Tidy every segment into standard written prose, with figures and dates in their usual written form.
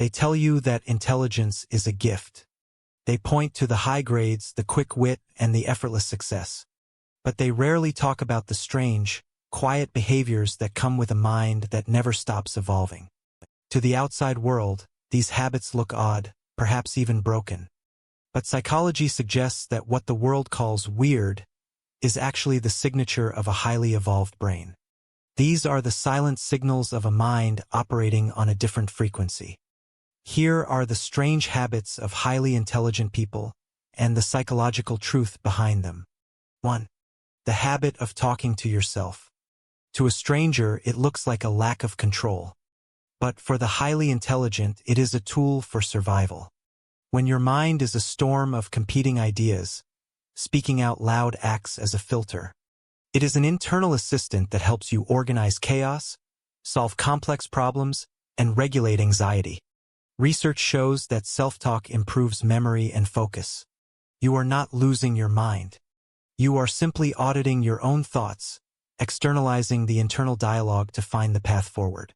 They tell you that intelligence is a gift. They point to the high grades, the quick wit, and the effortless success. But they rarely talk about the strange, quiet behaviors that come with a mind that never stops evolving. To the outside world, these habits look odd, perhaps even broken. But psychology suggests that what the world calls weird is actually the signature of a highly evolved brain. These are the silent signals of a mind operating on a different frequency. Here are the strange habits of highly intelligent people and the psychological truth behind them. 1. The habit of talking to yourself. To a stranger, it looks like a lack of control. But for the highly intelligent, it is a tool for survival. When your mind is a storm of competing ideas, speaking out loud acts as a filter. It is an internal assistant that helps you organize chaos, solve complex problems, and regulate anxiety. Research shows that self-talk improves memory and focus. You are not losing your mind. You are simply auditing your own thoughts, externalizing the internal dialogue to find the path forward.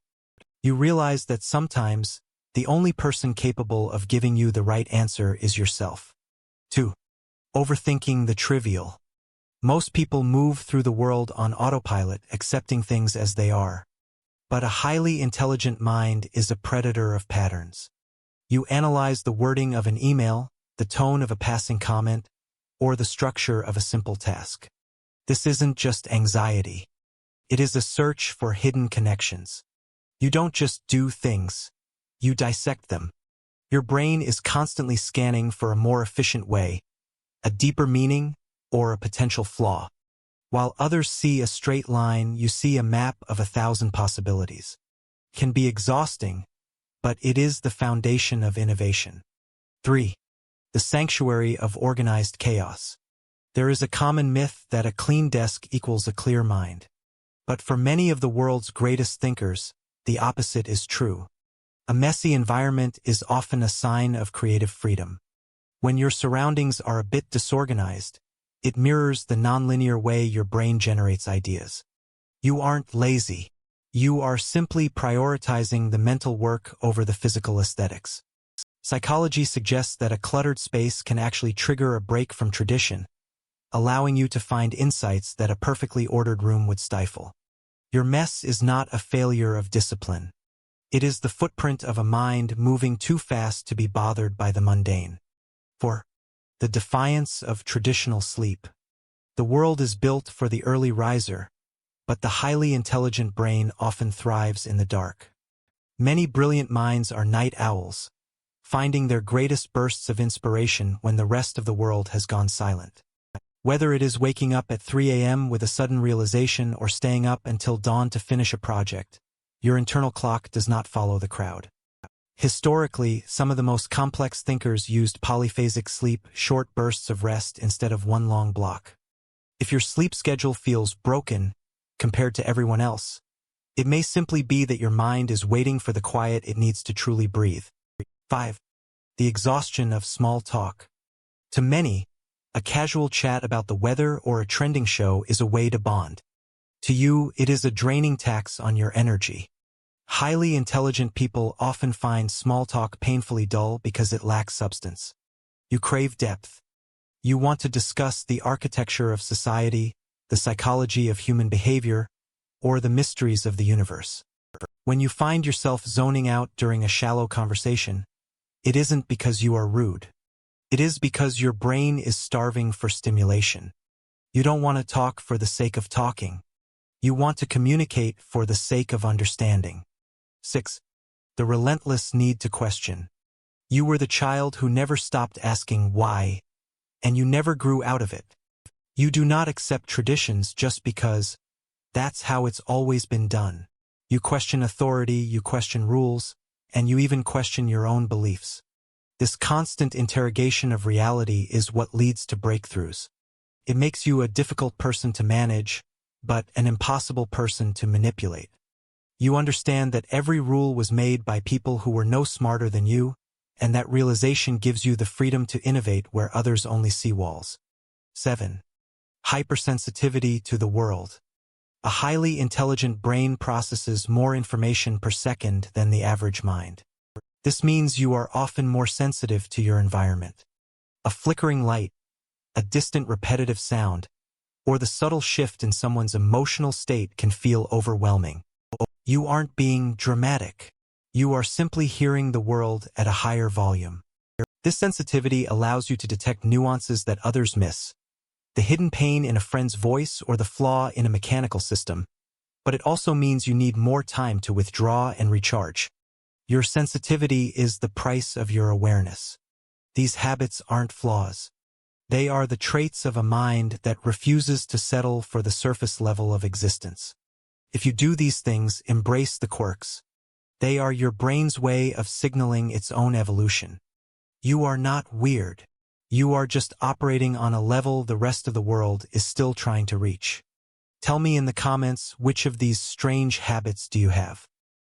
You realize that sometimes, the only person capable of giving you the right answer is yourself. 2. Overthinking the trivial. Most people move through the world on autopilot, accepting things as they are. But a highly intelligent mind is a predator of patterns. You analyze the wording of an email, the tone of a passing comment, or the structure of a simple task. This isn't just anxiety. It is a search for hidden connections. You don't just do things. You dissect them. Your brain is constantly scanning for a more efficient way, a deeper meaning, or a potential flaw. While others see a straight line, you see a map of 1,000 possibilities. It can be exhausting, but it is the foundation of innovation. 3. The sanctuary of organized chaos. There is a common myth that a clean desk equals a clear mind. But for many of the world's greatest thinkers, the opposite is true. A messy environment is often a sign of creative freedom. When your surroundings are a bit disorganized, it mirrors the nonlinear way your brain generates ideas. You aren't lazy. You are simply prioritizing the mental work over the physical aesthetics. Psychology suggests that a cluttered space can actually trigger a break from tradition, allowing you to find insights that a perfectly ordered room would stifle. Your mess is not a failure of discipline. It is the footprint of a mind moving too fast to be bothered by the mundane. 4. The defiance of traditional sleep. The world is built for the early riser, but the highly intelligent brain often thrives in the dark. Many brilliant minds are night owls, finding their greatest bursts of inspiration when the rest of the world has gone silent. Whether it is waking up at 3 a.m. with a sudden realization or staying up until dawn to finish a project, your internal clock does not follow the crowd. Historically, some of the most complex thinkers used polyphasic sleep, short bursts of rest instead of one long block. If your sleep schedule feels broken compared to everyone else, it may simply be that your mind is waiting for the quiet it needs to truly breathe. 5. The exhaustion of small talk. To many, a casual chat about the weather or a trending show is a way to bond. To you, it is a draining tax on your energy. Highly intelligent people often find small talk painfully dull because it lacks substance. You crave depth. You want to discuss the architecture of society, the psychology of human behavior, or the mysteries of the universe. When you find yourself zoning out during a shallow conversation, it isn't because you are rude. It is because your brain is starving for stimulation. You don't want to talk for the sake of talking. You want to communicate for the sake of understanding. 6. The relentless need to question. You were the child who never stopped asking why, and you never grew out of it. You do not accept traditions just because that's how it's always been done. You question authority, you question rules, and you even question your own beliefs. This constant interrogation of reality is what leads to breakthroughs. It makes you a difficult person to manage, but an impossible person to manipulate. You understand that every rule was made by people who were no smarter than you, and that realization gives you the freedom to innovate where others only see walls. 7. Hypersensitivity to the world. A highly intelligent brain processes more information per second than the average mind. This means you are often more sensitive to your environment. A flickering light, a distant repetitive sound, or the subtle shift in someone's emotional state can feel overwhelming. You aren't being dramatic. You are simply hearing the world at a higher volume. This sensitivity allows you to detect nuances that others miss, the hidden pain in a friend's voice or the flaw in a mechanical system, but it also means you need more time to withdraw and recharge. Your sensitivity is the price of your awareness. These habits aren't flaws. They are the traits of a mind that refuses to settle for the surface level of existence. If you do these things, embrace the quirks. They are your brain's way of signaling its own evolution. You are not weird. You are just operating on a level the rest of the world is still trying to reach. Tell me in the comments, which of these strange habits do you have?